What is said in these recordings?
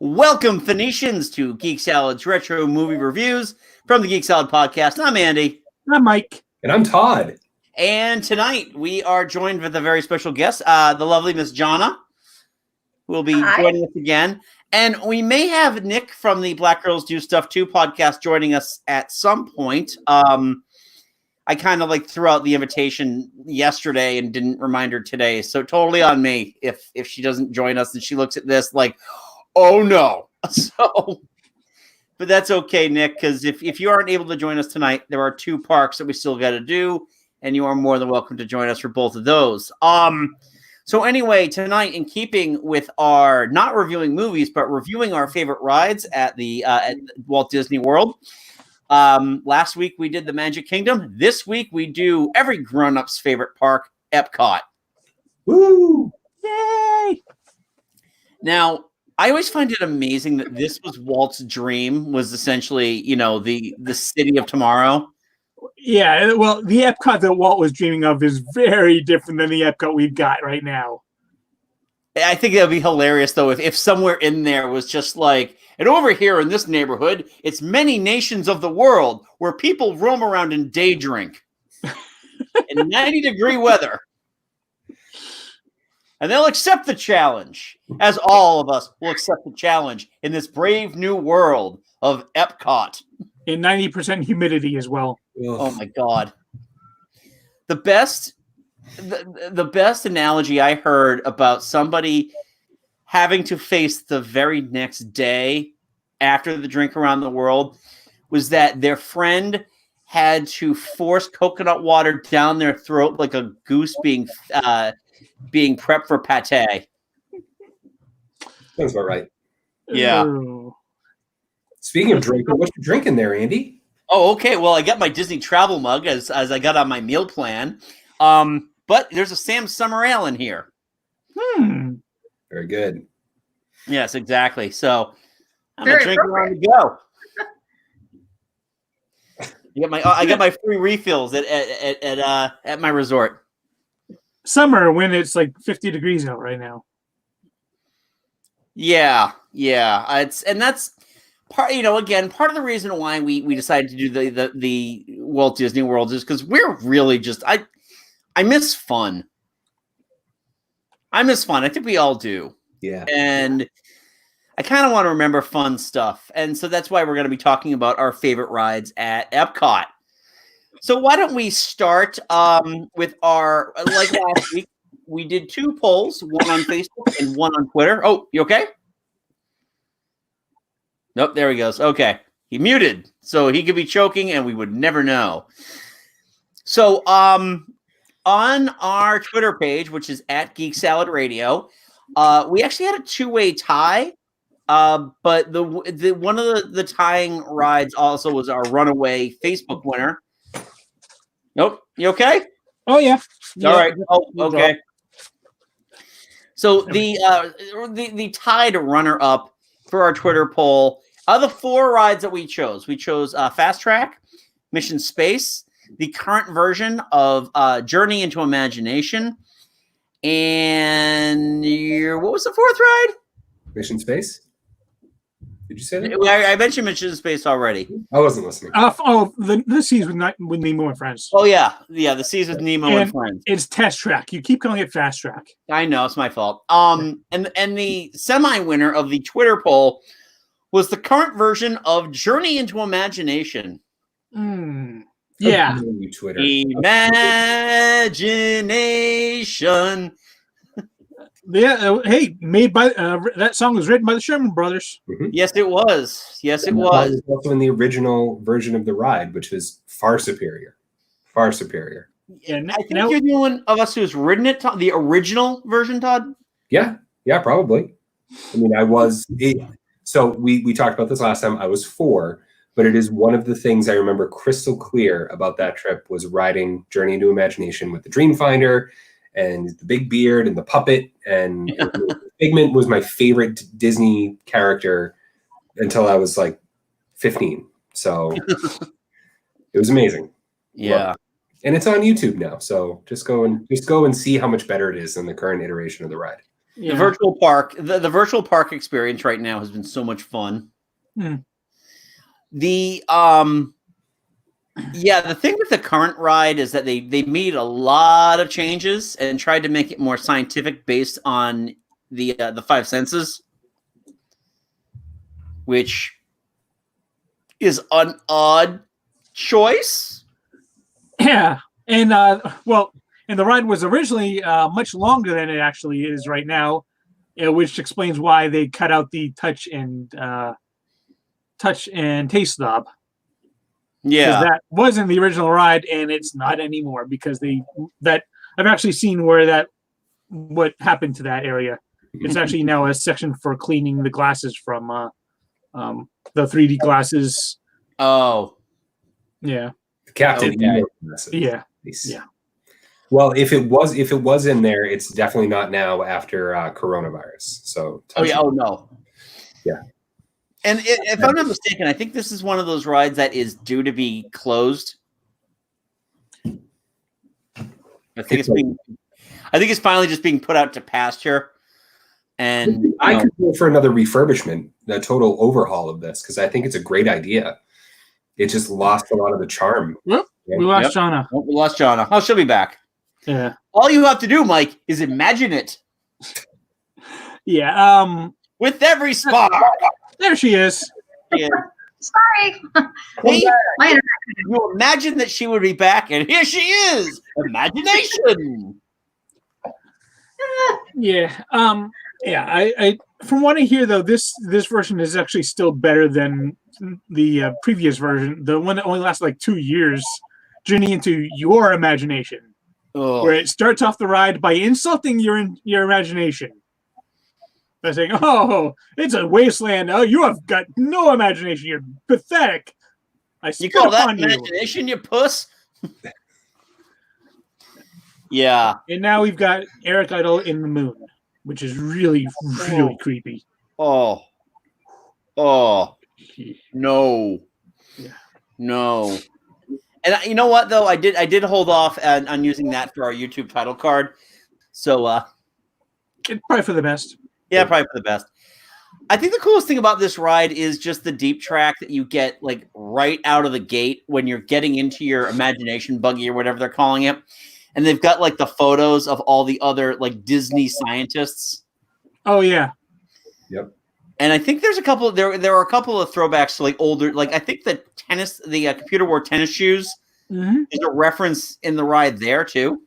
Welcome, Phoenicians, to Geek Salad's retro movie reviews from the Geek Salad podcast. I'm Andy. I'm Mike. And I'm Todd. And tonight we are joined with a very special guest, the lovely Miss Jonna, who will be joining us again. And we may have Nick from the Black Girls Do Stuff Too podcast joining us at some point. I kind of threw out the invitation yesterday and didn't remind her today. So totally on me if she doesn't join us and she looks at this like, oh no. So, but that's okay, Nick, because if you aren't able to join us tonight, there are two parks that we still got to do, and you are more than welcome to join us for both of those. So anyway, tonight, in keeping with our not reviewing movies, but reviewing our favorite rides at the at Walt Disney World. Last week we did the Magic Kingdom. This week we do every grown-up's favorite park, Epcot. Woo! Yay! Now, I always find it amazing that this was Walt's dream, was essentially, the city of tomorrow. Yeah, well, the Epcot that Walt was dreaming of is very different than the Epcot we've got right now. I think that would be hilarious, though, if somewhere in there was just like, and over here in this neighborhood, it's many nations of the world where people roam around and day drink in 90-degree weather. And they'll accept the challenge, as all of us will accept the challenge in this brave new world of Epcot. In 90% humidity as well. Oh, my God. The best analogy I heard about somebody having to face the very next day after the drink around the world was that their friend had to force coconut water down their throat like a goose being prepped for pate. That's about right. Yeah. Ooh. Speaking of drinking, what you drinking there, Andy? Oh, okay. Well, I got my Disney travel mug as I got on my meal plan. But there's a Sam's Summer Ale in here. Very good. Yes, exactly. So I'm gonna drink around to go. I got my free refills at my resort. Summer when it's like 50 degrees out right now. Yeah. That's part. Again, part of the reason why we decided to do the Walt Disney World is because we're really just I miss fun. I think we all do. Yeah. And I kind of want to remember fun stuff. And so that's why we're going to be talking about our favorite rides at Epcot. So why don't we start with our, like last week, we did two polls, one on Facebook and one on Twitter. Oh, you okay? Nope, there he goes. Okay. He muted, so he could be choking and we would never know. So on our Twitter page, which is at Geek Salad Radio, we actually had a two-way tie. But the one of the tying rides also was our runaway Facebook winner. Nope. You okay? Oh yeah. All right. Oh, okay. So the tied runner up for our Twitter poll are the four rides that we chose. We chose Fast Track, Mission Space, the current version of Journey into Imagination, and what was the fourth ride? Mission Space? Did you say that? I mentioned Mission Space already. I wasn't listening. The Seas with Nemo and Friends. Oh yeah, the Seas with Nemo and Friends. It's Test Track. You keep calling it Fast Track. I know, it's my fault. And the semi-winner of the Twitter poll was the current version of Journey into Imagination. Yeah. You, Twitter. Imagination. Yeah. Hey, made by that song was written by the Sherman Brothers. Mm-hmm. Yes, it was. Yes, it And was. that was also in the original version of the ride, which was far superior. Far superior. And I think you're the one of us who's ridden it, the original version, Todd. Yeah, probably. I mean, I was. So we talked about this last time. I was 4, but it is one of the things I remember crystal clear about that trip was riding Journey into Imagination with the Dreamfinder and the big beard and the puppet. And Figment was my favorite Disney character until I was like 15. So it was amazing. Yeah. And it's on YouTube now. So just go and see how much better it is than the current iteration of the ride. The virtual park, the virtual park experience right now has been so much fun. The the thing with the current ride is that they made a lot of changes and tried to make it more scientific based on the five senses, which is an odd choice. Yeah, and and the ride was originally much longer than it actually is right now, which explains why they cut out the touch and taste knob. Yeah, that was in the original ride, and it's not anymore because I've actually seen what happened to that area. It's actually now a section for cleaning the glasses from the 3D glasses. Oh, yeah, Captain. Okay. Yeah. Well, if it was in there, it's definitely not now after coronavirus. So. Oh yeah. Oh no. Yeah. And if I'm not mistaken, I think this is one of those rides that is due to be closed. I think it's finally just being put out to pasture. And I could go for another refurbishment, a total overhaul of this, because I think it's a great idea. It just lost a lot of the charm. Well, we lost Shauna. We lost Shauna. Oh, she'll be back. Yeah. All you have to do, Mike, is imagine it. Yeah. With every spark. There she is. Yeah. Sorry. Hey, My internet. you imagine that she would be back, and here she is. Imagination. Yeah. I from what I hear though, this version is actually still better than the previous version, the one that only lasted like 2 years, journey into your imagination, where it starts off the ride by insulting your imagination. By saying, "Oh, it's a wasteland. Oh, you have got no imagination. You're pathetic. I spit You call that upon you." imagination, you puss? Yeah. And now we've got Eric Idle in the moon, which is really, really creepy. Oh. No. Yeah. No. And you know what though? I did hold off on using that for our YouTube title card. So It's probably for the best. yeah, probably for the best. I think the coolest thing about this ride is just the deep track that you get like right out of the gate when you're getting into your imagination buggy or whatever they're calling it. And they've got like the photos of all the other like Disney scientists. Oh yeah. Yep. And I think there's a couple. There are a couple of throwbacks to like older. Like I think the computer wore tennis shoes is a reference in the ride there too.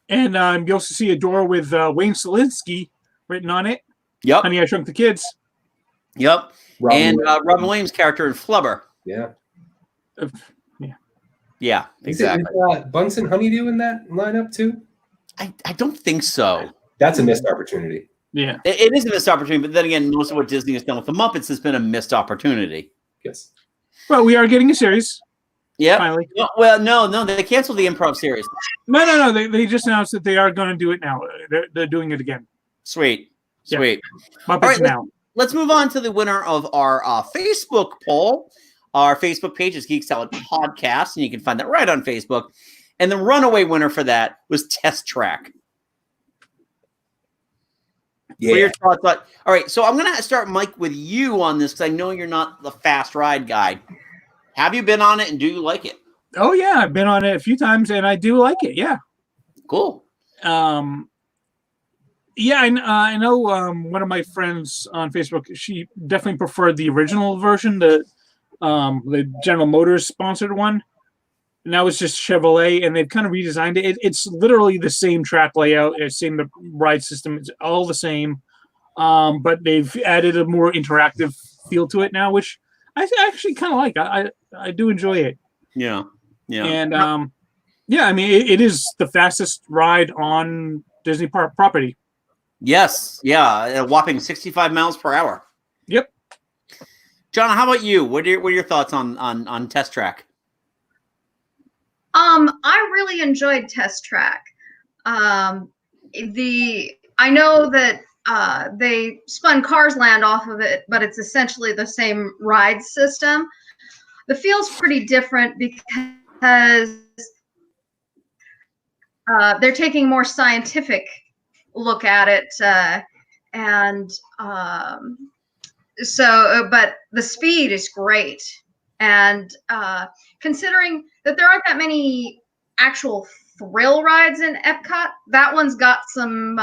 And you also see a door with Wayne Selinsky written on it. Yep. Honey, I Shrunk the Kids. Yep. Robin Williams' character in Flubber. Yeah. Yeah, exactly. Is Bunsen Honeydew in that lineup too? I don't think so. That's a missed opportunity. Yeah. It is a missed opportunity, but then again, most of what Disney has done with the Muppets has been a missed opportunity. Yes. Well, we are getting a series. Yeah. Finally. No, they canceled the improv series. No. They just announced that they are going to do it now. They're doing it again. Sweet. Muppets All right, now. Let's move on to the winner of our Facebook poll. Our Facebook page is Geek Salad Podcast, and you can find that right on Facebook. And the runaway winner for that was Test Track. Yeah. What are your thoughts on? All right, so I'm going to start, Mike, with you on this because I know you're not the fast ride guy. Have you been on it, and do you like it? Oh yeah, I've been on it a few times, and I do like it. Yeah. Cool. Yeah, I know one of my friends on Facebook, she definitely preferred the original version, the General Motors sponsored one. Now it's just Chevrolet, and they've kind of redesigned it. It's literally the same track layout, same ride system. It's all the same, but they've added a more interactive feel to it now, which I actually kind of like. I do enjoy it. Yeah. And I mean, it is the fastest ride on Disney Park property. Yes. Yeah. A whopping 65 miles per hour. Yep. John, how about you? What are your thoughts on Test Track? I really enjoyed Test Track. I know that they spun Cars Land off of it, but it's essentially the same ride system. The feel's pretty different because they're taking more scientific look at it. But the speed is great. And considering that there aren't that many actual thrill rides in Epcot, that one's got some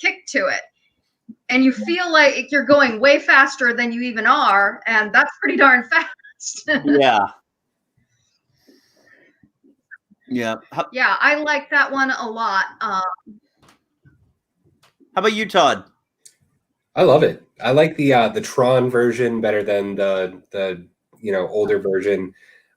kick to it. And you feel like you're going way faster than you even are, and that's pretty darn fast. Yeah. Yeah. Yeah, I like that one a lot. How about you, Todd? I love it. I like the Tron version better than the older version.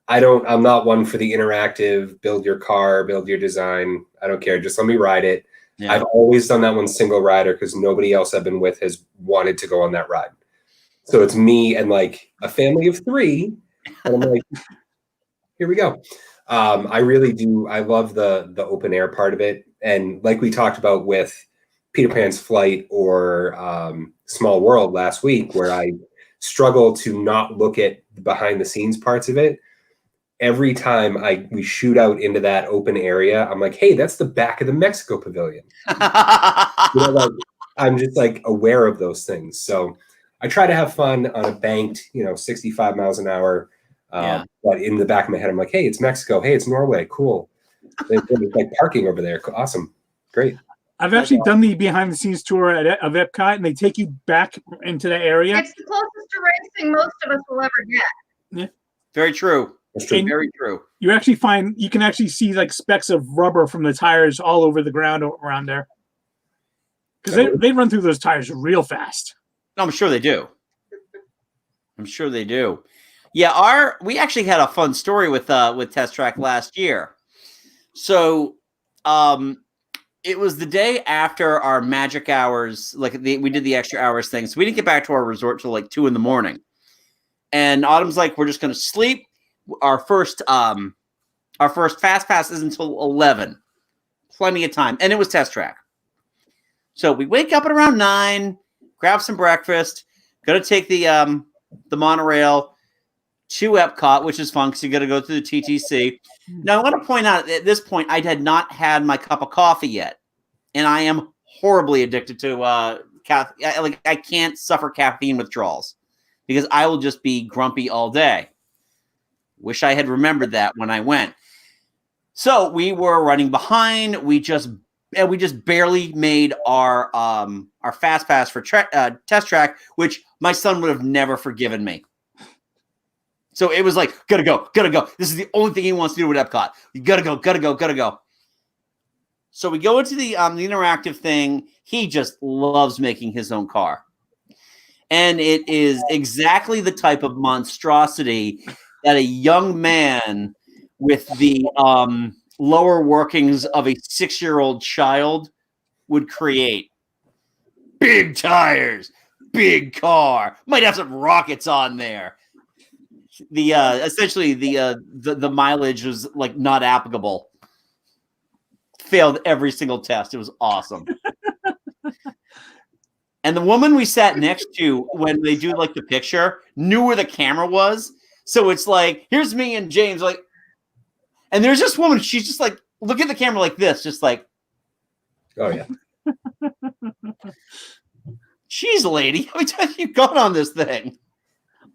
I'm not one for the interactive build your car, build your design. I don't care. Just let me ride it. Yeah. I've always done that one single rider because nobody else I've been with has wanted to go on that ride. So it's me and like a family of 3. And I'm like, here we go. I really do. I love the open air part of it. And like we talked about with Peter Pan's Flight or Small World last week, where I struggle to not look at the behind the scenes parts of it. Every time we shoot out into that open area, I'm like, hey, that's the back of the Mexico Pavilion. I'm just like aware of those things. So I try to have fun on a banked, 65 miles an hour. But in the back of my head, I'm like, hey, it's Mexico. Hey, it's Norway. Cool. There's like parking over there. Awesome. Great. I've actually done the behind the scenes tour of Epcot, and they take you back into the area. It's the closest to racing most of us will ever get. Yeah. Very true. Very true. You can actually see like specks of rubber from the tires all over the ground around there. Because they run through those tires real fast. I'm sure they do. Yeah, we actually had a fun story with Test Track last year. So it was the day after our magic hours, we did the extra hours thing. So we didn't get back to our resort till like 2 a.m. And Autumn's like, we're just gonna sleep. Our first fast pass isn't until 11. Plenty of time. And it was Test Track. So we wake up at around 9, grab some breakfast, gonna take the monorail to Epcot, which is fun because you got to go through the TTC. Now, I want to point out at this point, I had not had my cup of coffee yet, and I am horribly addicted to caffeine. I can't suffer caffeine withdrawals because I will just be grumpy all day. Wish I had remembered that when I went. So we were running behind. We just barely made our fast pass for Test Track, which my son would have never forgiven me. So it was like, gotta go. This is the only thing he wants to do with Epcot. You gotta go. So we go into the interactive thing. He just loves making his own car. And it is exactly the type of monstrosity that a young man with the lower workings of a 6-year-old child would create. Big tires, big car, might have some rockets on there. Essentially the mileage was like not applicable. Failed every single test. It was awesome. And the woman we sat next to when they do like the picture knew where the camera was. So it's like, here's me and James, like, and there's this woman, she's just like, look at the camera like this, just like, oh yeah. Jeez, lady, how many times have you gone on this thing?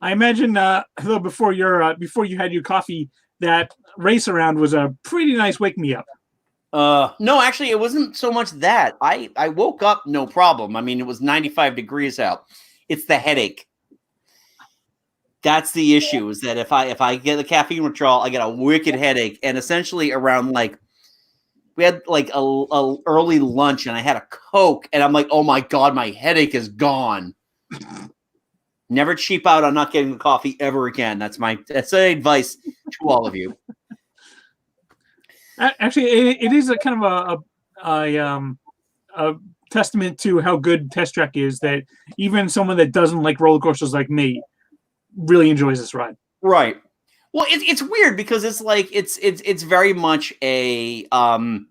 I imagine, though, before you had your coffee, that race around was a pretty nice wake me up. No, actually, it wasn't so much that. I woke up no problem. I mean, it was 95 degrees out. It's the headache. That's the issue. Is that if I get the caffeine withdrawal, I get a wicked headache. And essentially, around we had like a early lunch, and I had a Coke, and I'm like, oh my god, my headache is gone. Never cheap out on not getting the coffee ever again. That's advice to all of you. Actually, it is a kind of a testament to how good Test Track is that even someone that doesn't like roller coasters like me really enjoys this ride. Right. Well, it's weird because it's like it's very much a I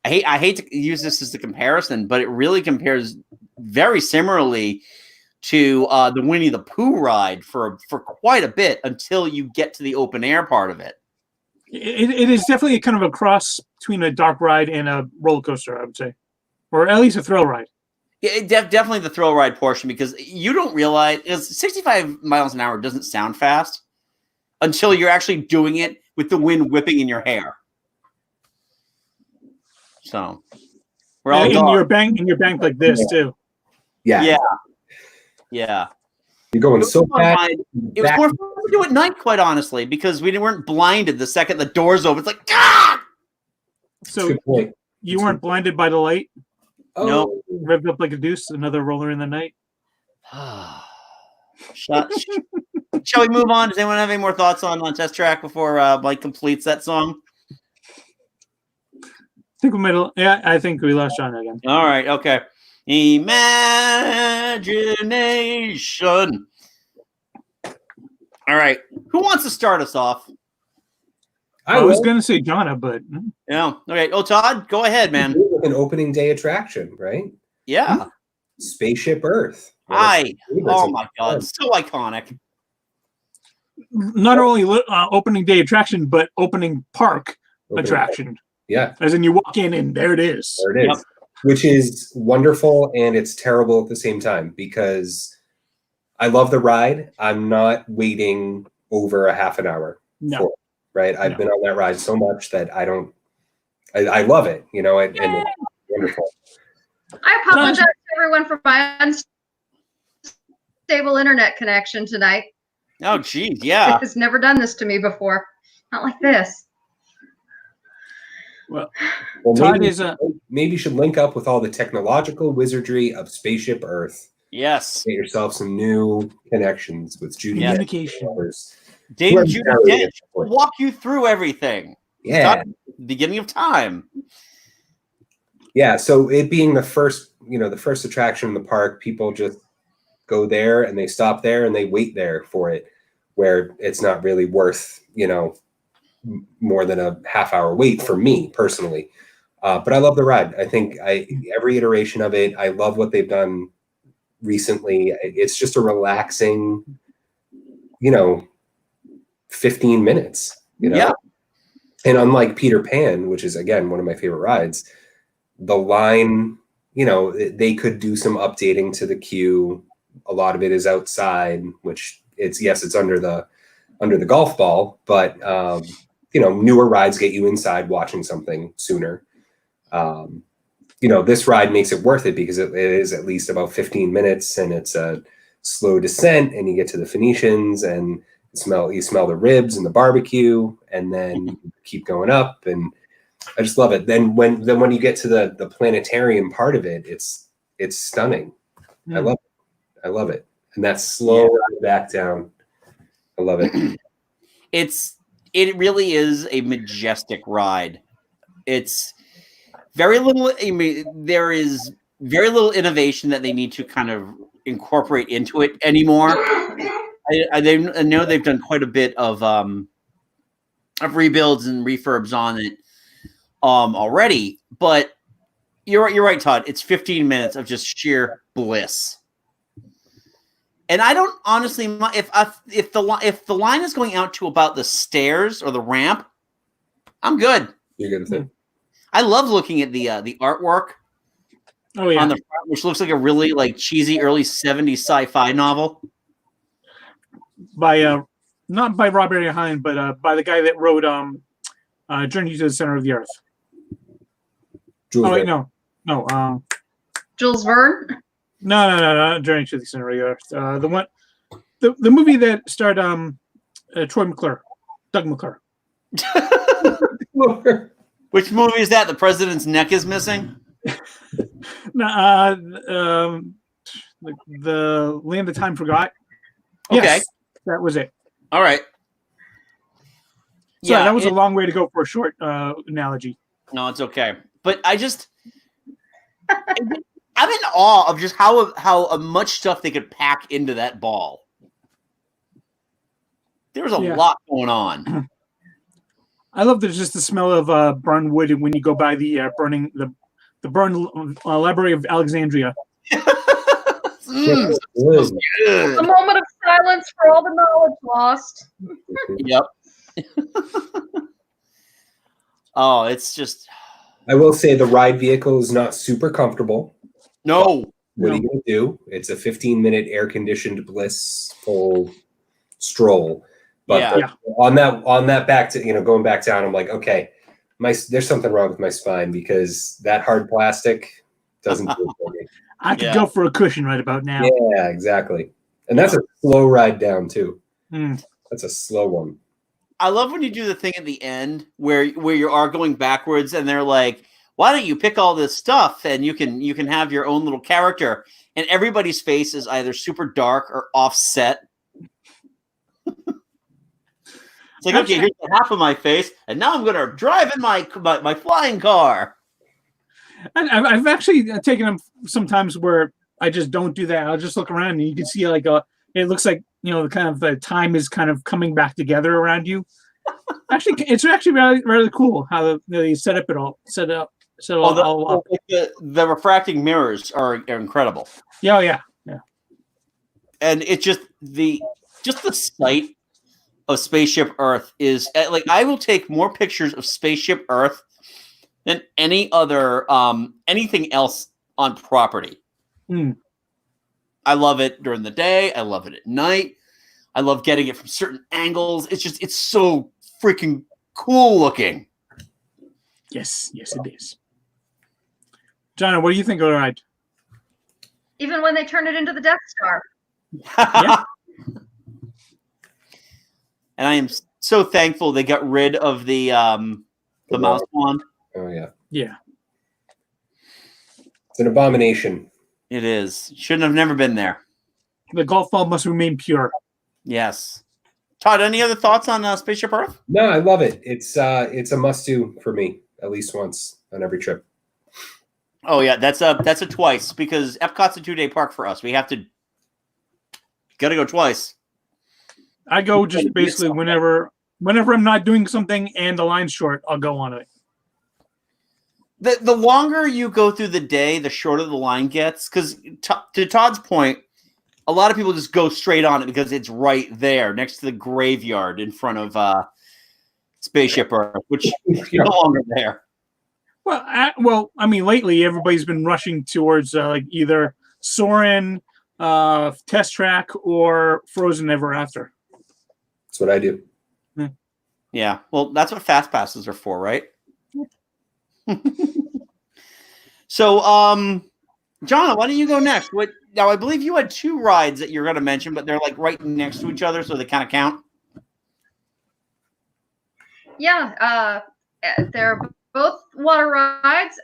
hate to use this as a comparison, but it really compares very similarly to the Winnie the Pooh ride for quite a bit until you get to the open air part of it. It is definitely kind of a cross between a dark ride and a roller coaster, I would say, or at least a thrill ride. Yeah, definitely the thrill ride portion, because you don't realize 65 miles an hour doesn't sound fast until you're actually doing it with the wind whipping in your hair. So we're all in your bank like this too. Yeah. You're going so fast. It was more fun to do at night, quite honestly, because we weren't blinded the second the doors open. It's like, ah! So you weren't blinded by the light? No. Revved up like a deuce, another roller in the night. Shall we move on? Does anyone have any more thoughts on Test Track before Mike completes that song? I think we lost John again. All right, okay. Imagination. All right. Who wants to start us off? I was going to say Jonna, but yeah. Okay. Oh, Todd, go ahead, man. An opening day attraction, right? Yeah. Spaceship Earth. Oh my God, so iconic. Not only opening day attraction, but opening park attraction. Yeah. As in, you walk in and there it is. There it is. Yep. Which is wonderful, and it's terrible at the same time, because I love the ride. I'm not waiting over a half an hour for it, right? I've been on that ride so much that I love it, and it's wonderful. I apologize to everyone for my unstable internet connection tonight. Oh, geez, yeah. It's never done this to me before. Not like this. Well, Todd maybe you should link up with all the technological wizardry of Spaceship Earth. Yes. Get yourself some new connections with Judy. Communication. Dave and Judy Dench will walk you through everything. Yeah. Beginning of time. Yeah. So it being the first attraction in the park, people just go there and they stop there and they wait there for it, where it's not really worth, more than a half hour wait for me personally. But I love the ride. I think every iteration of it, I love what they've done recently. It's just a relaxing, 15 minutes, Yeah. And unlike Peter Pan, which is again, one of my favorite rides, the line, they could do some updating to the queue. A lot of it is outside, which it's under the golf ball, but, newer rides get you inside watching something sooner. This ride makes it worth it because it is at least about 15 minutes, and it's a slow descent, and you get to the Phoenicians and you smell the ribs and the barbecue, and then you keep going up, and I just love it. Then when you get to the planetarium part of it, it's stunning. I love it. And that slow ride back down. I love it. It really is a majestic ride. It's very little. There is very little innovation that they need to kind of incorporate into it anymore. I know they've done quite a bit of rebuilds and refurbs on it already, but you're right, Todd. It's 15 minutes of just sheer bliss. And I don't honestly, if the line is going out to about the stairs or the ramp, I'm good. You're good with it. I love looking at the artwork. Oh yeah, on the front, which looks like a really cheesy early 70s sci-fi novel by not by Robert A. Hine, but by the guy that wrote Journey to the Center of the Earth. Jules Verne. No. Jules Verne. No, Journey to the Center of the Earth. The movie that starred Troy McClure, Doug McClure. Which movie is that? The President's Neck is Missing? The Land of Time Forgot. Okay. Yes, that was it. All right. So that was a long way to go for a short analogy. No, it's okay. But I'm in awe of just how much stuff they could pack into that ball. There's a lot going on. I love just the smell of burned wood when you go by the burned library of Alexandria. So good. A moment of silence for all the knowledge lost. Yep. Oh, it's just I will say the ride vehicle is not super comfortable. No. What are you going to do? It's a 15-minute air-conditioned blissful stroll. But on that back to going back down, I'm like, okay, there's something wrong with my spine because that hard plastic doesn't do it for me. I could go for a cushion right about now. Yeah, exactly. And that's a slow ride down too. Mm. That's a slow one. I love when you do the thing at the end where you are going backwards and they're like, why don't you pick all this stuff and you can have your own little character, and everybody's face is either super dark or offset. It's like, okay, here's the half of my face, and now I'm going to drive in my flying car. And I've actually taken them sometimes where I just don't do that. I'll just look around and you can see it looks like, kind of the time is kind of coming back together around you. Actually, it's actually really, really cool how they set it all up. The refracting mirrors are incredible. Yeah. And it's just the sight of Spaceship Earth is like, I will take more pictures of Spaceship Earth than any other anything else on property. I love it during the day. I love it at night. I love getting it from certain angles. It's so freaking cool looking. Yes, it is. John, what do you think of the ride? Even when they turn it into the Death Star. Yeah. And I am so thankful they got rid of the mouse wand. Oh yeah. Yeah. It's an abomination. It is. Shouldn't have never been there. The golf ball must remain pure. Yes. Todd, any other thoughts on Spaceship Earth? No, I love it. It's a must-do for me at least once on every trip. Oh yeah, that's a twice because Epcot's a 2-day park for us. We have to gotta go twice. I go just basically whenever I'm not doing something and the line's short, I'll go on it. The longer you go through the day, the shorter the line gets. Because to Todd's point, a lot of people just go straight on it because it's right there next to the graveyard in front of Spaceship Earth, which is no longer there. Well, I mean, lately everybody's been rushing towards either Soarin', Test Track, or Frozen Ever After. That's what I do. Yeah, well, that's what fast passes are for, right? So, John, why don't you go next? Now, I believe you had 2 rides that you're going to mention, but they're like right next to each other, so they kind of count. Yeah, they're both water rides.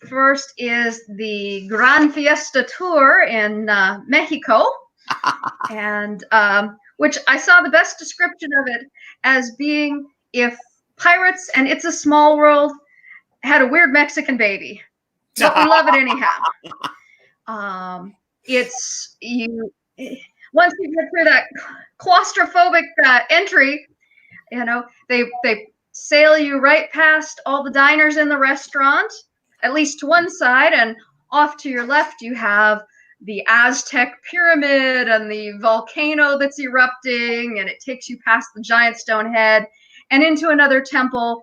First is the Gran Fiesta Tour in Mexico, and which I saw the best description of it as being if Pirates and It's a Small World had a weird Mexican baby. But we love it anyhow. It's you once you get through that claustrophobic entry, they sail you right past all the diners in the restaurant, at least to one side, and off to your left you have the Aztec pyramid and the volcano that's erupting, and it takes you past the giant stone head and into another temple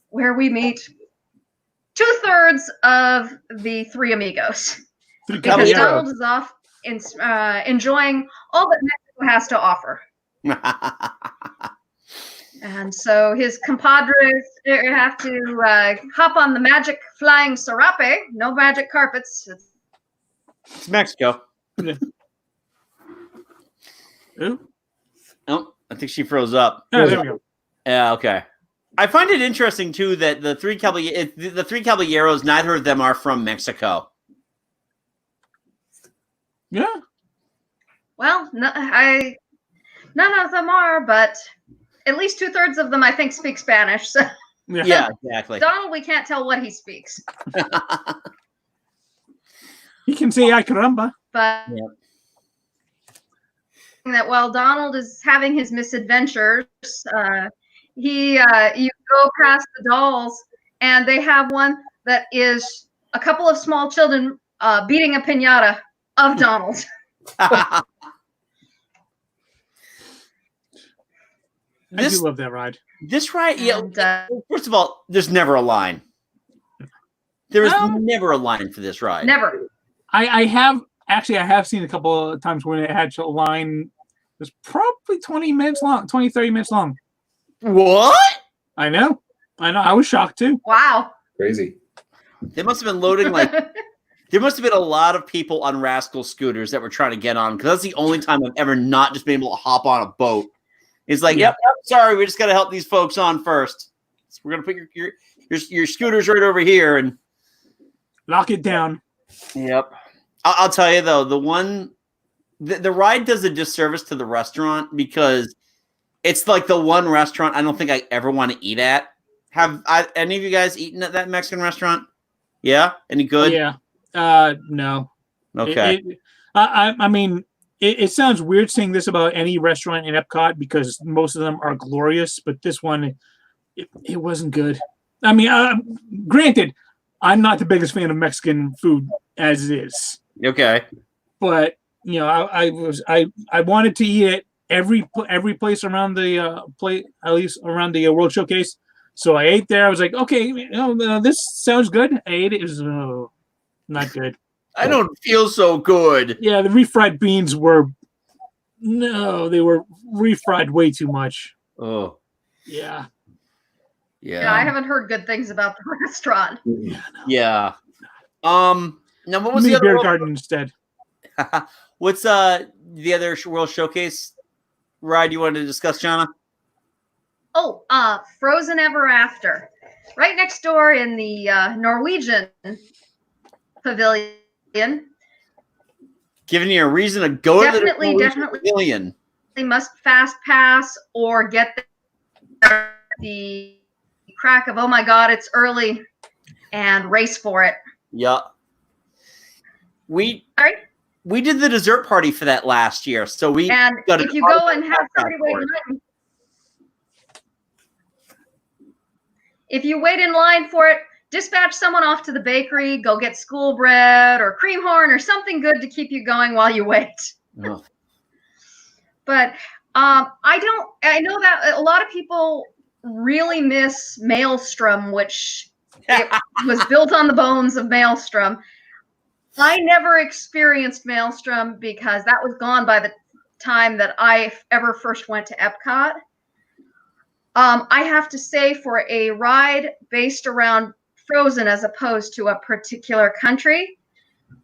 where we meet 2/3 of the Three Amigos. Because Donald is off enjoying all that Mexico has to offer. And so his compadres have to hop on the magic flying serape. No magic carpets. It's Mexico. Ooh. Oh, I think she froze up. Oh, there we go. Yeah, okay. I find it interesting too that the three caballeros, neither of them are from Mexico. Yeah. Well, none of them are, but at least 2/3 of them, I think, speak Spanish. So. Yeah, exactly. Donald, we can't tell what he speaks. He can say "ay caramba," but that while Donald is having his misadventures, you go past the dolls, and they have one that is a couple of small children beating a piñata of Donald. I do love that ride. This ride, first of all, there's never a line. There is never a line for this ride. Never. I have seen a couple of times when it had a line. It was probably 20 minutes long, 20, 30 minutes long. What? I know. I was shocked too. Wow. Crazy. They must have been loading like. There must have been a lot of people on Rascal scooters that were trying to get on, because that's the only time I've ever not just been able to hop on a boat. It's like, yep, sorry, we just got to help these folks on first. So we're gonna put your scooters right over here and lock it down. Yep. I'll tell you though, the ride does a disservice to the restaurant, because it's like the one restaurant I don't think I ever want to eat at. Have any of you guys eaten at that Mexican restaurant? Yeah, any good? Yeah. No. Okay. I mean, it sounds weird saying this about any restaurant in Epcot, because most of them are glorious, but this one, it wasn't good. I mean, granted, I'm not the biggest fan of Mexican food as it is. Okay. But I wanted to eat at every place around the at least around the World Showcase. So I ate there. I was like, okay, this sounds good. I ate it. It was not good. I don't feel so good. Yeah, the refried beans were they were refried way too much. Oh. Yeah. Yeah, I haven't heard good things about the restaurant. Yeah. Now what was the other beer garden instead? What's the other World Showcase ride you wanted to discuss, Jana? Oh, Frozen Ever After. Right next door in the Norwegian pavilion. Giving you a reason to go to the definitely pavilion. They must fast pass or get the crack of, oh my God, it's early, and race for it. Yeah. We did the dessert party for that last year, so we and got if you go and have somebody wait in line, if you wait in line for it, dispatch someone off to the bakery, go get school bread or cream horn or something good to keep you going while you wait. Oh. But I know that a lot of people really miss Maelstrom, which it was built on the bones of Maelstrom. I never experienced Maelstrom because that was gone by the time that I ever first went to Epcot. I have to say, for a ride based around Frozen as opposed to a particular country,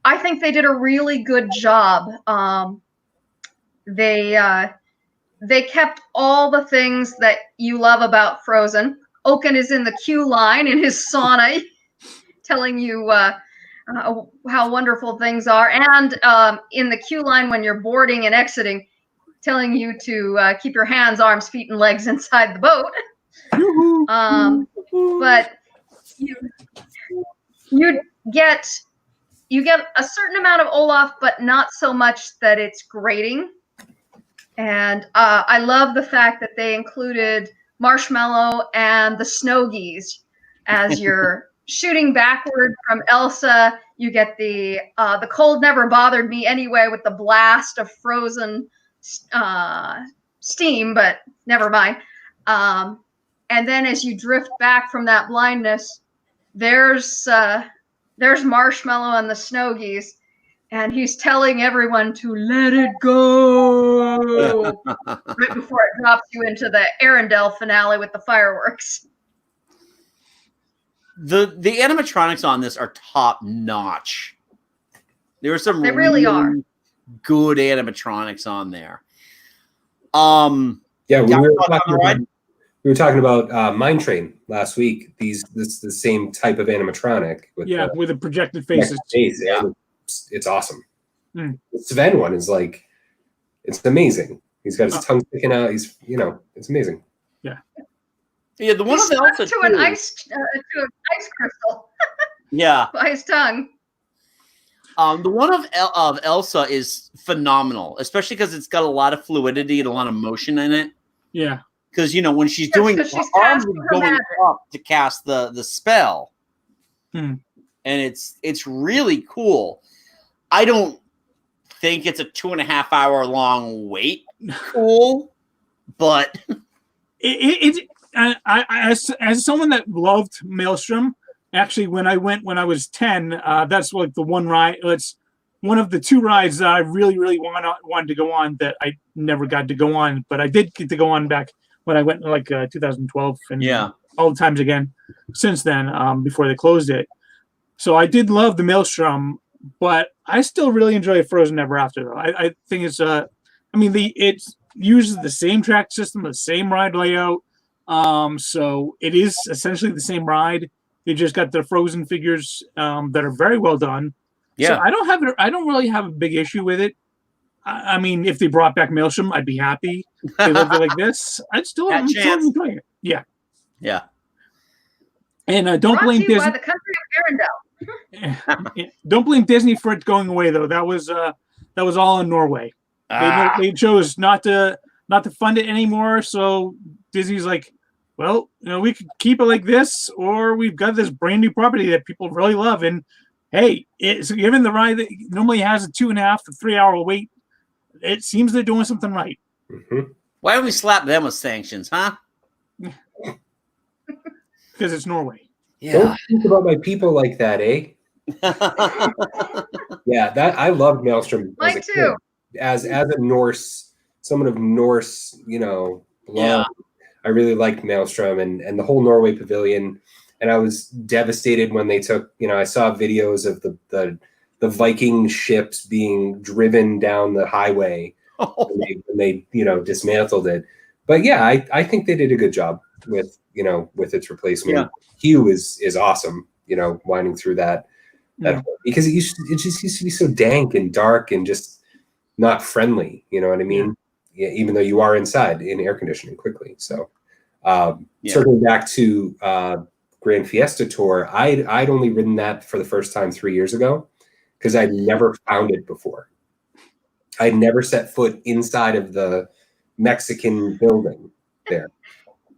I think they did a really good job. They kept all the things that you love about Frozen. Oaken is in the queue line in his sauna, telling you how wonderful things are, and in the queue line when you're boarding and exiting, telling you to keep your hands, arms, feet, and legs inside the boat. But you get a certain amount of Olaf, but not so much that it's grating. And I love the fact that they included Marshmallow and the Snow Geese as you're shooting backward from Elsa. You get the cold never bothered me anyway with the blast of frozen steam, but never mind. And then as you drift back from that blindness, there's Marshmallow and the Snow Geese. And he's telling everyone to let it go right before it drops you into the Arendelle finale with the fireworks. The animatronics on this are top notch. There are some they really are good animatronics on there. Yeah, we were talking about Mine Train last week. This the same type of animatronic with the projected faces. Yeah. It's awesome. The Sven one is like, it's amazing. He's got his tongue sticking out. He's, it's amazing. Yeah. Yeah, the one of Elsa to an ice crystal. Yeah, by his tongue. The one of Elsa is phenomenal, especially because it's got a lot of fluidity and a lot of motion in it. Yeah. Because when she's doing her arms are going up to cast the spell, and it's really cool. I don't think it's a 2.5 hour long wait. Cool, but as someone that loved Maelstrom, Actually, when I went when I was 10, that's like the one ride. It's one of the two rides that I really, really wanted to go on that I never got to go on, but I did get to go on back when I went in like 2012 and all the times again since then, before they closed it. So I did love the Maelstrom, but I still really enjoy Frozen Ever After, though. I think it's it uses the same track system, the same ride layout. So it is essentially the same ride. They just got the Frozen figures that are very well done. Yeah. So I don't really have a big issue with it. I mean, if they brought back Maelstrom, I'd be happy. If they left it like this, I'm still enjoying it. Yeah. Yeah. And don't blame Disney. By the country of Arendelle. Don't blame Disney for it going away, though. That was all in Norway. They chose not to fund it anymore. So Disney's like, well, we could keep it like this, or we've got this brand new property that people really love. And hey, it's given the ride that normally has a 2.5 to 3 hour wait, it seems they're doing something right. Mm-hmm. Why don't we slap them with sanctions, huh? Because it's Norway. Yeah. Don't think about my people like that, eh? Yeah, that I loved Maelstrom as a kid. As a Norse, someone of Norse, blood. Yeah. I really liked Maelstrom and the whole Norway pavilion. And I was devastated when they took, I saw videos of the Viking ships being driven down the highway when they dismantled it. But yeah, I think they did a good job with its replacement. Yeah. Hugh is awesome, winding through that because it just used to be so dank and dark and just not friendly. You know what I mean? Yeah, even though you are inside in air conditioning quickly. So circling back to Grand Fiesta Tour, I'd only ridden that for the first time 3 years ago because I'd never found it before. I'd never set foot inside of the Mexican building there.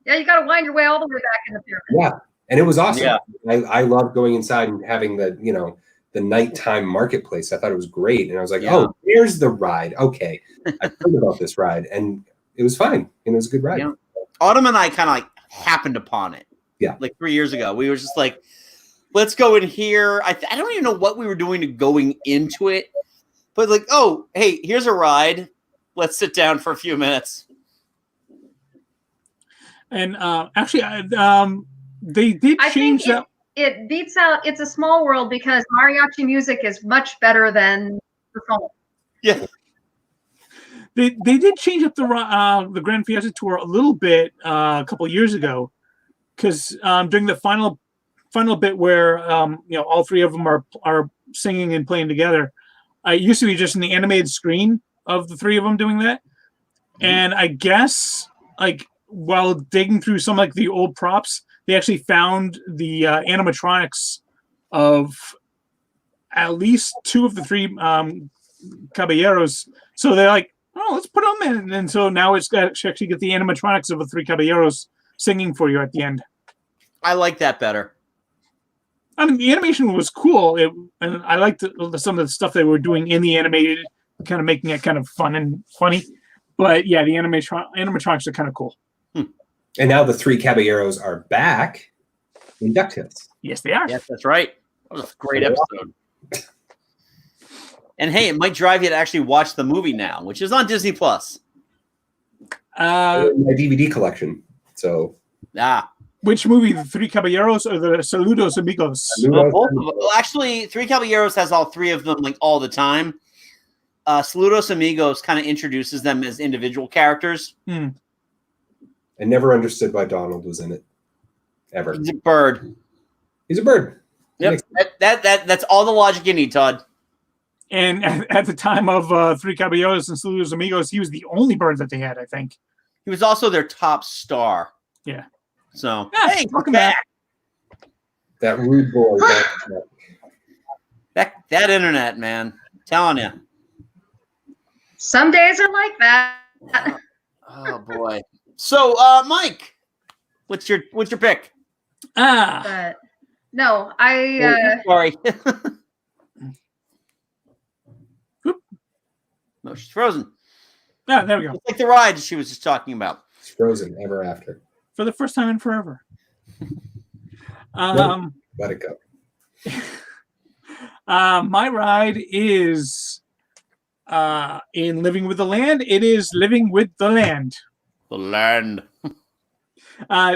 Yeah, you got to wind your way all the way back in the pyramid. Yeah, and it was awesome. Yeah. I loved going inside and having the nighttime marketplace. I thought it was great, and I was like, oh, there's the ride. Okay, I've heard about this ride, and it was fine. And it was a good ride. Yeah. Autumn and I kind of happened upon it. Yeah, like 3 years ago, we were just like, let's go in here. I don't even know what we were doing going into it, but like, oh, hey, here's a ride. Let's sit down for a few minutes. And actually, they did change that. It beats out It's a Small World because mariachi music is much better than the song. Yeah. They did change up the Grand Fiesta Tour a little bit a couple of years ago because during the final bit where all three of them are singing and playing together, it used to be just in the animated screen of the three of them doing that. And I guess while digging through some the old props, they actually found the animatronics of at least two of the three caballeros. So they're like, oh, let's put them in. And so now it's got to actually get the animatronics of the three caballeros singing for you at the end. I like that better. I mean, the animation was cool. And I liked some of the stuff they were doing in the animated, kind of making it kind of fun and funny. But yeah, the animatronics are kind of cool. And now the three caballeros are back in DuckTales. Yes, they are. Yes, that's right. That was a great episode. And hey, it might drive you to actually watch the movie now, which is on Disney Plus. My DVD collection. So which movie? The Three Caballeros or the Saludos Amigos? Both of them. Well, actually, Three Caballeros has all three of them all the time. Saludos Amigos kind of introduces them as individual characters. I never understood why Donald was in it. Ever. He's a bird. He's a bird. Yep. That's all the logic you need, Todd. And at the time of Three Caballeros and Saludos Amigos, he was the only bird that they had, I think. He was also their top star. Yeah. So, hey, welcome back. That rude boy. that internet, man. I'm telling you. Some days are like that. Oh boy. So, Mike, what's your pick? But no, sorry. No, she's frozen. Yeah, there we go. It's like the ride she was just talking about. It's Frozen Ever After. For the first time in forever. Let it go. My ride is in Living with the Land. It is Living with the Land. The land.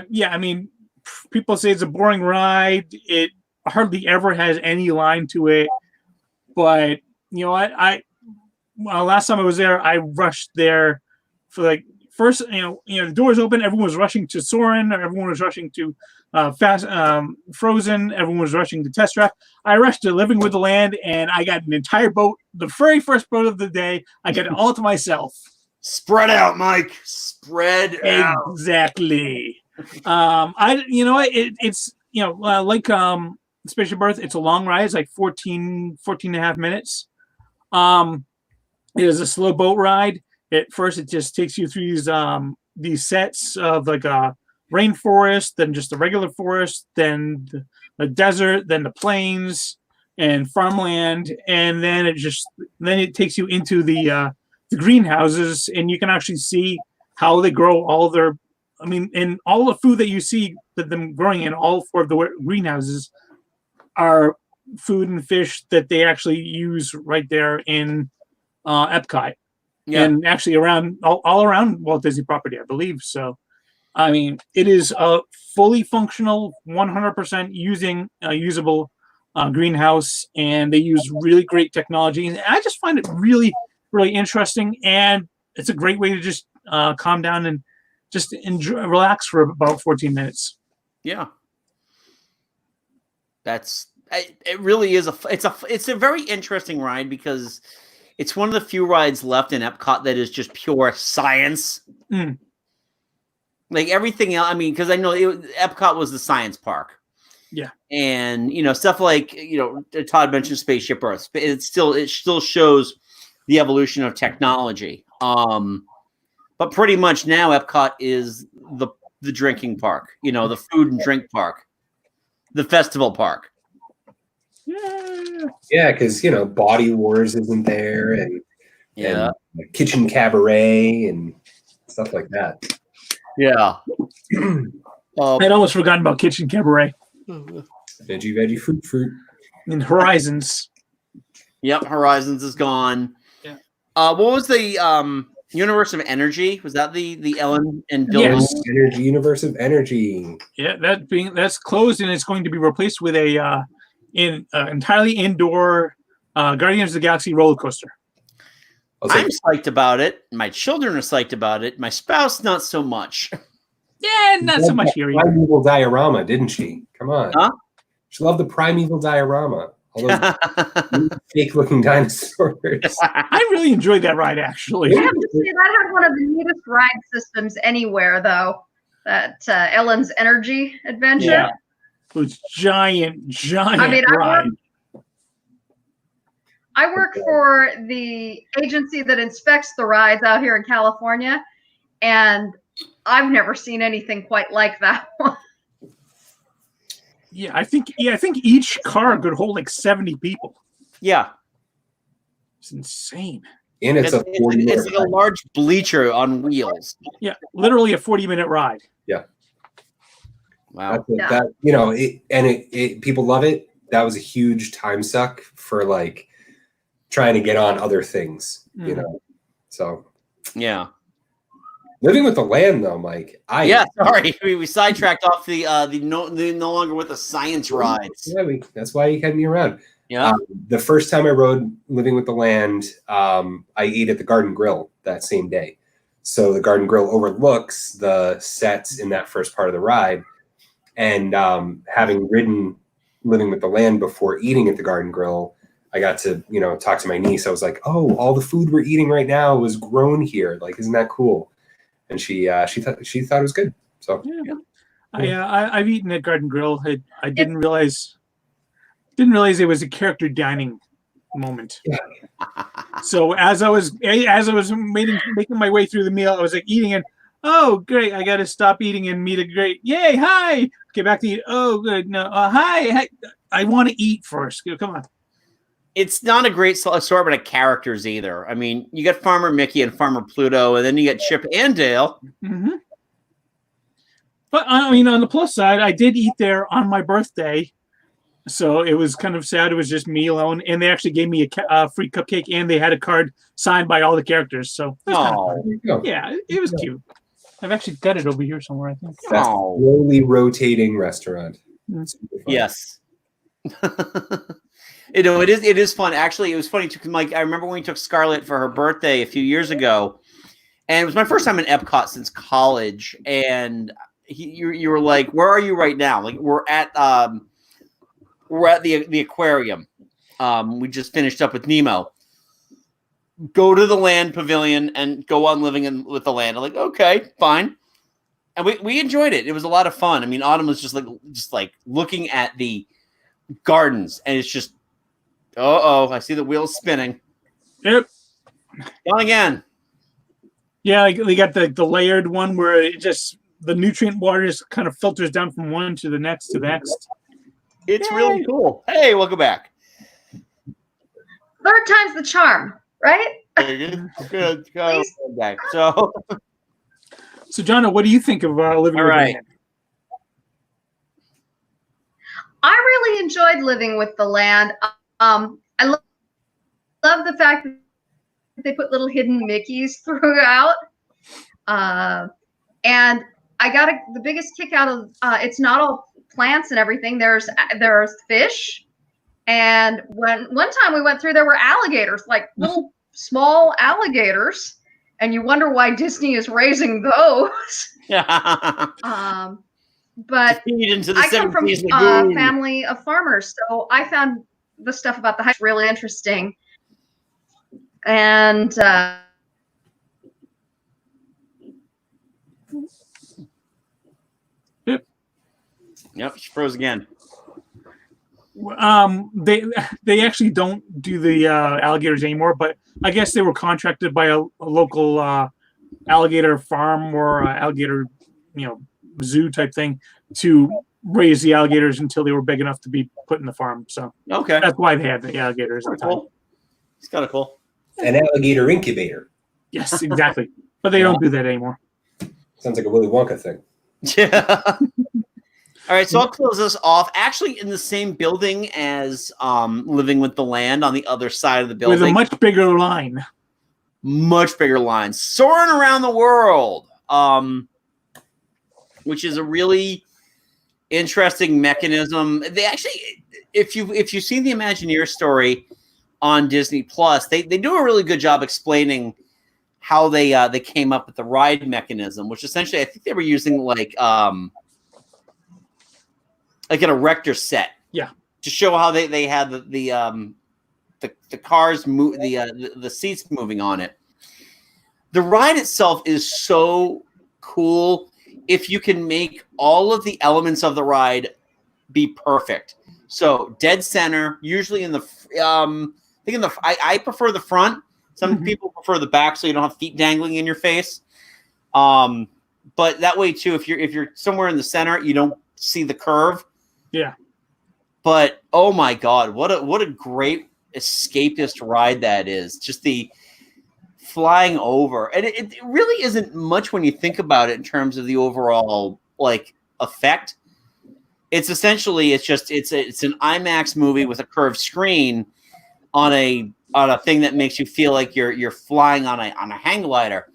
Yeah, I mean, people say it's a boring ride. It hardly ever has any line to it. But you know what? Last time I was there, I rushed there for like first. The doors open. Everyone was rushing to Soarin'. Everyone was rushing to Frozen. Everyone was rushing to Test Track. I rushed to Living with the Land, and I got an entire boat. The very first boat of the day. I got it all to myself. Spread out, Mike. Spread out. Exactly. It's like Spaceship Earth. It's a long ride. It's like 14 and a half minutes. It is a slow boat ride. At first, it just takes you through these sets of like a rainforest, then just a regular forest, then the desert, then the plains and farmland, and then it takes you into the greenhouses, and you can actually see how they grow all their. I mean, and all the food that you see that them growing in all 4 of the greenhouses are food and fish that they actually use right there in Epcot, and actually around all around Walt Disney property, I believe. So, I mean, it is a fully functional, 100% usable greenhouse, and they use really great technology. And I just find it really, really interesting, and it's a great way to just calm down and just enjoy, relax for about 14 minutes. Yeah, it really is it's a very interesting ride because it's one of the few rides left in Epcot that is just pure science. Like everything else, I mean, because I know Epcot was the science park. Yeah, and stuff like Todd mentioned Spaceship Earth. It still shows the evolution of technology. But pretty much now Epcot is the drinking park. The food and drink park, the festival park. Yeah, because Body Wars isn't there, and Kitchen Cabaret and stuff like that. Yeah. I'd almost forgotten about Kitchen Cabaret. Veggie, fruit. And Horizons. Yep, Horizons is gone. Yeah. What was the Universe of Energy? Was that the Ellen and Bill? Yes. Universe of Energy. Yeah, that's closed, and it's going to be replaced with a entirely indoor Guardians of the Galaxy roller coaster. I'm psyched about it. My children are psyched about it. My spouse, not so much. Yeah, not so much here. Primeval diorama, didn't she? Come on. Huh? She loved the primeval diorama. All those fake-looking dinosaurs. I really enjoyed that ride, actually. I have to say that had one of the neatest ride systems anywhere, though. That Ellen's Energy Adventure. Yeah. It was giant ride. I work for the agency that inspects the rides out here in California, and I've never seen anything quite like that one. Yeah, I think each car could hold like 70 people. Yeah. It's insane. And it's a 40-minute it's like a large bleacher on wheels. Yeah, literally a 40-minute ride. Yeah. Wow. People love it. That was a huge time suck for like trying to get on other things, So yeah. Living with the Land, though, Mike. Sorry, we sidetracked off the no longer with the science rides. Yeah, that's why you had me around. Yeah. The first time I rode Living with the Land, I ate at the Garden Grill that same day. So the Garden Grill overlooks the sets in that first part of the ride, and having ridden Living with the Land before eating at the Garden Grill, I got to talk to my niece. I was like, "Oh, all the food we're eating right now was grown here. Like, isn't that cool?" And she thought it was good. So yeah. I've eaten at Garden Grill. I didn't realize it was a character dining moment. Yeah. So as I was making my way through the meal, I was like eating and oh great, I got to stop eating and meet a great yay hi. Get back to eat. Oh good no hi. I want to eat first. Come on. It's not a great assortment of characters either. I mean, you got Farmer Mickey and Farmer Pluto, and then you get Chip and Dale. Mm-hmm. But I mean, on the plus side, I did eat there on my birthday So it was kind of sad. It was just me alone, and they actually gave me a free cupcake, and they had a card signed by all the characters. So it was kind of fun. Yeah, it was cute. I've actually got it over here somewhere, I think. That's a slowly rotating restaurant. Yes. It is fun. Actually, it was funny too. Like I remember when we took Scarlett for her birthday a few years ago, and it was my first time in Epcot since college. And you were like, "Where are you right now?" Like we're at the aquarium. We just finished up with Nemo. Go to the land pavilion and go on living with the land. I'm like, okay, fine. And we enjoyed it. It was a lot of fun. I mean, Autumn was just like looking at the gardens, and it's just, I see the wheels spinning. Yep. Gone again. Yeah, like they got the layered one where it just the nutrient water just kind of filters down from one to the next to the next. It's really cool. Hey, welcome back. Third time's the charm, right? Good. Back. So, Jonna, what do you think of living all with right. the land? I really enjoyed living with the land. I love the fact that they put little hidden Mickeys throughout. And I got the biggest kick out of it's not all plants and everything. There's fish. And one time we went through, there were alligators, like little small alligators. And you wonder why Disney is raising those. But I come from a family of farmers, so I found the stuff about the hike really interesting. And Yep, she froze again. They actually don't do the alligators anymore, but I guess they were contracted by a local alligator farm or alligator, zoo type thing to raise the alligators until they were big enough to be put in the farm. So okay, that's why they had the alligators. Cool. It's kind of cool. An alligator incubator. Yes, exactly. But they don't do that anymore. Sounds like a Willy Wonka thing. Yeah. All right, so I'll close this off. Actually, in the same building as Living with the Land, on the other side of the building, with a much bigger line. Soaring Around the World, which is a really interesting mechanism. They actually, if you've seen the Imagineer story on Disney Plus, they do a really good job explaining how they came up with the ride mechanism, which essentially I think they were using like an erector set, to show how they had the cars move, the seats moving on it. The ride itself is so cool if you can make all of the elements of the ride be perfect. So dead center, usually in the I prefer the front. Some people prefer the back, so you don't have feet dangling in your face. But that way too, if you're somewhere in the center, you don't see the curve. Yeah. But oh my God, what a great escapist ride that is. Just the flying over. And it really isn't much when you think about it in terms of the overall effect. It's essentially it's an IMAX movie with a curved screen on a thing that makes you feel like you're flying on a hang glider.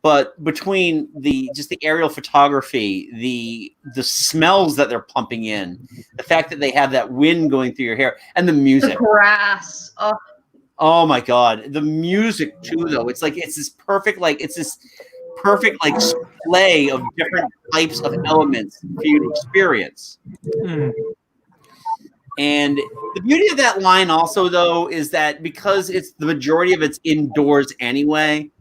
But between the aerial photography, the smells that they're pumping in, the fact that they have that wind going through your hair, and the music, the grass. Oh my God, the music too, though. It's this perfect display of different types of elements for you to experience. And the beauty of that line also, though, is that because it's the majority of it's indoors anyway,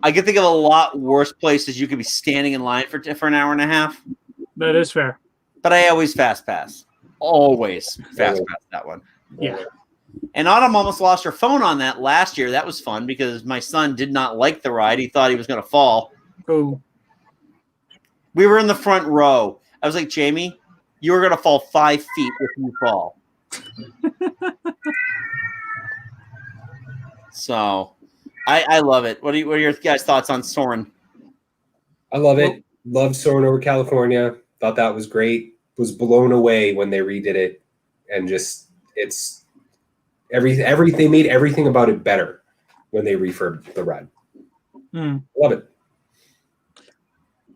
I can think of a lot worse places you could be standing in line for an hour and a half. That is fair. But I always fast pass. Always fast pass that one. Yeah. And Autumn almost lost her phone on that last year. That was fun because my son did not like the ride. He thought he was going to fall. Oh. We were in the front row. I was like, Jamie, you were going to fall 5 feet if you fall. So, I love it. What are your guys' thoughts on Soarin'? I love it. Love Soarin' over California. Thought that was great. Was blown away when they redid it. and just it's they made everything about it better when they refurbed the ride. Love it.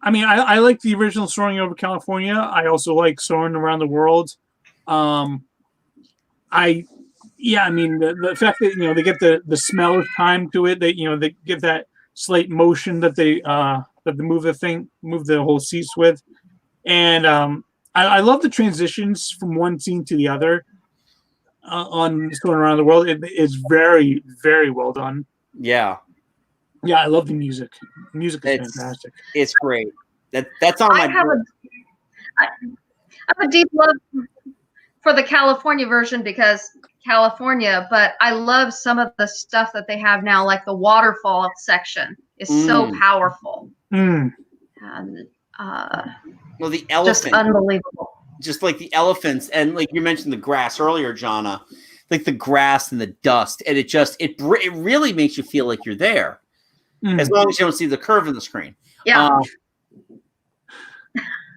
I mean, I like the original Soaring Over California. I also like Soaring Around the World. I mean, the fact that they get the smell of time to it, that they give that slight motion that they move the whole seats with, and I love the transitions from one scene to the other on Soaring Around the World. It's very, very well done. Yeah. Yeah, I love the music. The music is fantastic. It's great. That's on my. I have a deep love for the California version because California, but I love some of the stuff that they have now, like the waterfall section is so powerful. And well, the elephant, just unbelievable. Just like the elephants, and like you mentioned the grass earlier, Jonna, like the grass and the dust, and it really makes you feel like you're there. As long as you don't see the curve in the screen. Yeah.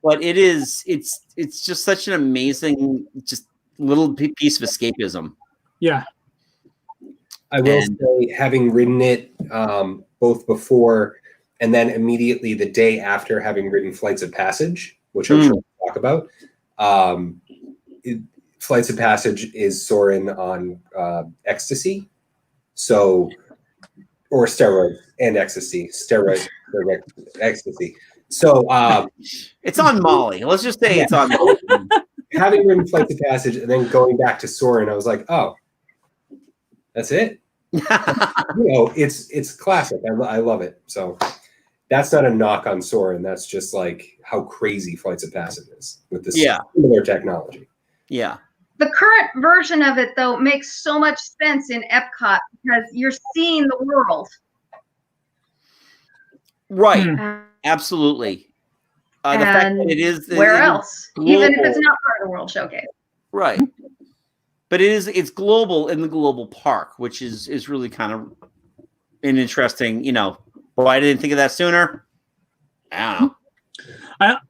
But it's just such an amazing, just little piece of escapism. Yeah. I will say, having ridden it both before and then immediately the day after having ridden Flights of Passage, which I'm sure we'll talk about, Flights of Passage is Soarin' on ecstasy. So... or steroids and ecstasy, ecstasy. So it's on Molly. Let's just say it's on Molly. Having ridden Flights of Passage and then going back to Soarin', I was like, oh, that's it. It's classic. I love it. So that's not a knock on Soarin'. That's just like how crazy Flights of Passage is with this similar technology. Yeah. The current version of it, though, makes so much sense in Epcot because you're seeing the world. Right. Absolutely. The fact that it is where else, global, even if it's not part of the World Showcase. Right. But it's global in the global park, which is really kind of an interesting, why I didn't think of that sooner. I don't know.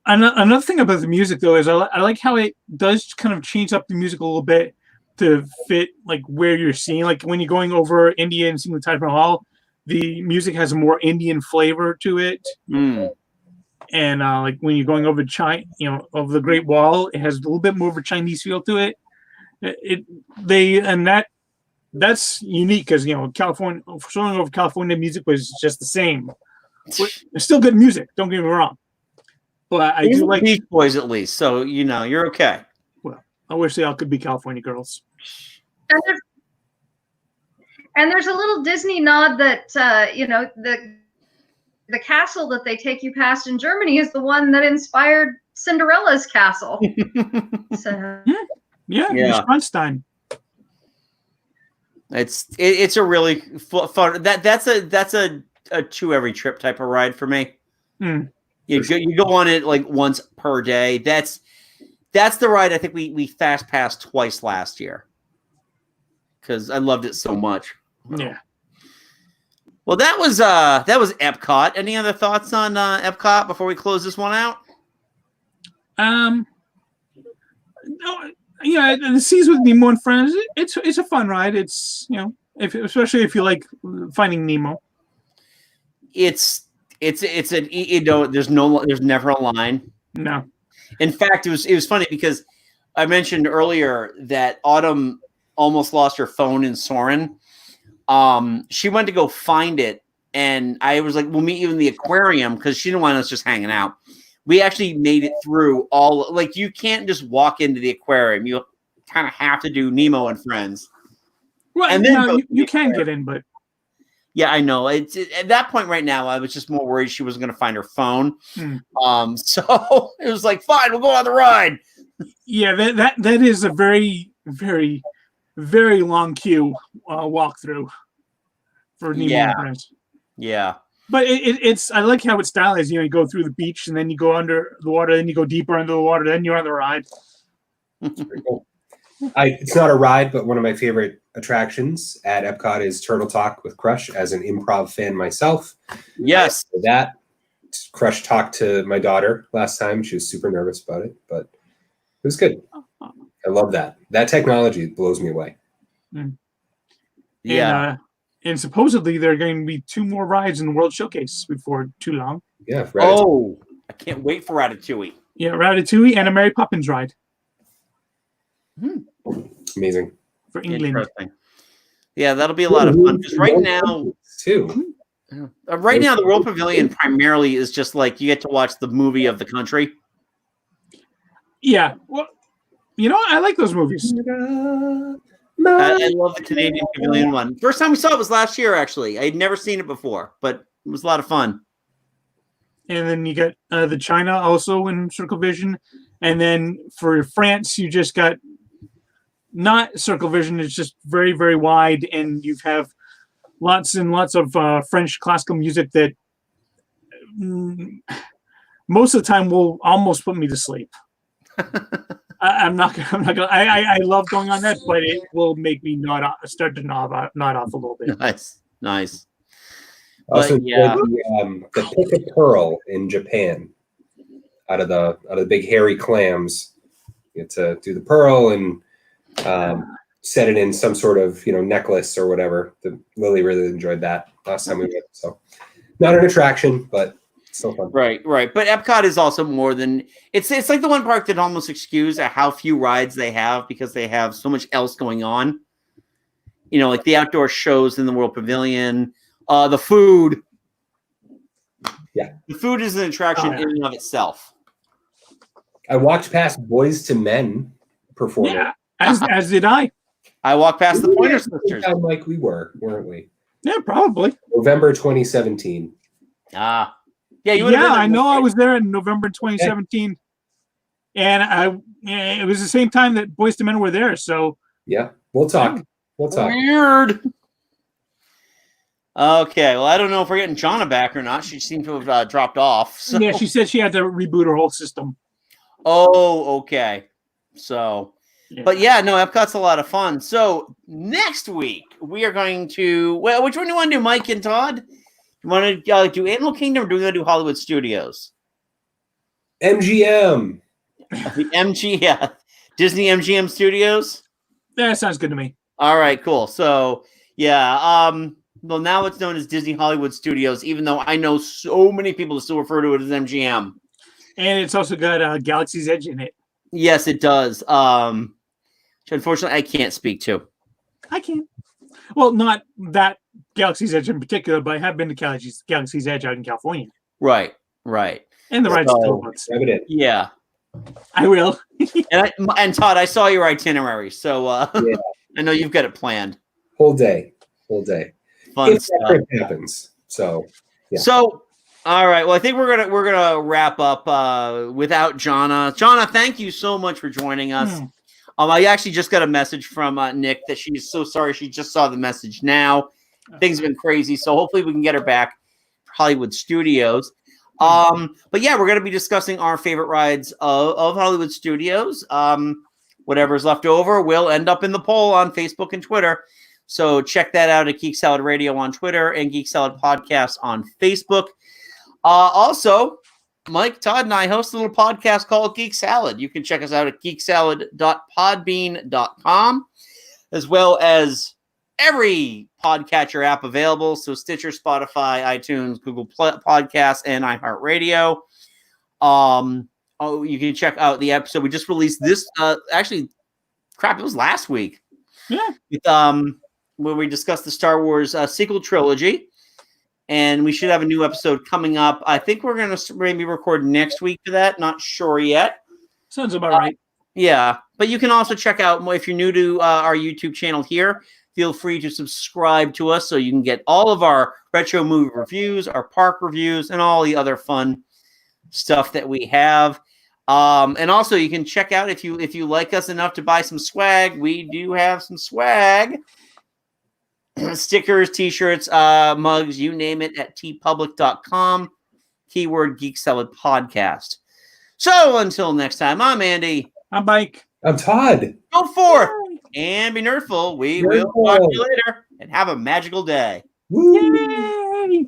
Another thing about the music, though, is I like how it does kind of change up the music a little bit to fit like where you're seeing. Like when you're going over India and seeing the Taj Mahal, the music has a more Indian flavor to it. And like when you're going over China, over the Great Wall, it has a little bit more of a Chinese feel to it. That's unique because California, Soaring Over California music was just the same. It's still good music. Don't get me wrong. But I do like Beach Boys at least, so you're okay. Well, I wish they all could be California girls. And there's a little Disney nod that the castle that they take you past in Germany is the one that inspired Cinderella's castle. So Neuschwanstein. It's a really fun. That's a two every trip type of ride for me. You go on it like once per day. That's the ride I think we fast passed twice last year because I loved it so much. Yeah. Well, that was Epcot. Any other thoughts on Epcot before we close this one out? No, the Seas with Nemo and Friends. It's a fun ride. It's especially if you like Finding Nemo. It's there's never a line. No. In fact, it was funny because I mentioned earlier that Autumn almost lost her phone in Soarin'. She went to go find it, and I was like, "We'll meet you in the aquarium," because she didn't want us just hanging out. We actually made it through all. Like, you can't just walk into the aquarium. You kind of have to do Nemo and Friends. Well, and then you can get in, but. Yeah, I know. At that point right now, I was just more worried she wasn't going to find her phone. So it was like, fine, we'll go on the ride. Yeah, that is a very, very, very long queue walkthrough for Nemo and Friends. Yeah. But it's I like how it's stylized. You go through the beach, and then you go under the water, then you go deeper under the water, then you're on the ride. That's pretty cool. It's not a ride, but one of my favorite attractions at Epcot is Turtle Talk with Crush. As an improv fan myself, yes, that Crush talked to my daughter last time. She was super nervous about it, but it was good. I love that. That technology blows me away. Yeah. And supposedly there are going to be 2 more rides in the World Showcase before too long. Yeah. Oh, I can't wait for Ratatouille. Yeah, Ratatouille and a Mary Poppins ride Amazing. for England. Interesting. Yeah, that'll be a lot of fun. Because right now, too. right now, the World Pavilion primarily is just like you get to watch the movie of the country. Yeah. Well, I like those movies. I love the Canadian Pavilion one. First time we saw it was last year, actually. I had never seen it before, but it was a lot of fun. And then you got the China also in Circle Vision. And then for France, you just got not Circle Vision. It's just very, very wide. And you have lots and lots of French classical music that most of the time will almost put me to sleep. I'm not gonna. I love going on that, but it will make me start to nod off a little bit. Nice. Also, yeah, the pick a pearl in Japan, out of the big hairy clams, you get to do the pearl and set it in some sort of necklace or whatever. Lily really enjoyed that last time we went. So, not an attraction, but still fun. Right. But Epcot is also more than it's like the one park that almost excuse how few rides they have because they have so much else going on. Like the outdoor shows in the World Pavilion, the food. Yeah, the food is an attraction in and of itself. I walked past Boys to Men performing. Yeah, as did I. I walked past the Pointer Sisters. Like we weren't we? Yeah, probably. November 2017. Yeah, you would have been there. I know. I was there in November 2017, and it was the same time that Boyz II Men were there. So yeah, we'll talk. Weird. Okay, well, I don't know if we're getting Jonna back or not. She seemed to have dropped off. So. Yeah, she said she had to reboot her whole system. Oh, okay. So, but yeah, no, Epcot's a lot of fun. So next week we are going to. Well, which one do you want to do, Mike and Todd? You want to do Animal Kingdom or do we want to do Hollywood Studios? MGM. The Disney MGM Studios? That sounds good to me. All right, cool. So, yeah, well, now it's known as Disney Hollywood Studios, even though I know so many people still refer to it as MGM. And it's also got Galaxy's Edge in it. Yes, it does. Which unfortunately, I can't speak to. I can. Well, not that Galaxy's Edge in particular, but I have been to Galaxy's Edge out in California. Right. And the ride's still months. Yeah. I will. and Todd, I saw your itinerary, so yeah. I know you've got it planned. Whole day. Fun if stuff. that happens. So, yeah. So, all right. Well, I think we're gonna wrap up without Jonna. Jonna, thank you so much for joining us. I actually just got a message from Nick that she's so sorry she just saw the message now. Things have been crazy, so hopefully we can get her back for Hollywood Studios. But yeah, we're going to be discussing our favorite rides of Hollywood Studios. Whatever's left over will end up in the poll on Facebook and Twitter. So check that out at Geek Salad Radio on Twitter and Geek Salad Podcast on Facebook. Also, Mike, Todd, and I host a little podcast called Geek Salad. You can check us out at geeksalad.podbean.com, as well as every podcatcher app available. So Stitcher, Spotify, iTunes, Google Podcasts, and iHeartRadio. You can check out the episode. We just released this. Actually, it was last week. Yeah. Where we discussed the Star Wars sequel trilogy. And we should have a new episode coming up. I think we're going to maybe record next week for that. Not sure yet. Sounds about right. Yeah. But you can also check out, if you're new to our YouTube channel here, feel free to subscribe to us so you can get all of our retro movie reviews, our park reviews, and all the other fun stuff that we have. And also you can check out if you like us enough to buy some swag. We do have some swag. Stickers, t-shirts, mugs, you name it, at tpublic.com. Keyword Geek Salad Podcast. So until next time, I'm Andy. I'm Mike. I'm Todd. Go forth and be nerdful. We will talk to you later and have a magical day. Woo. Yay!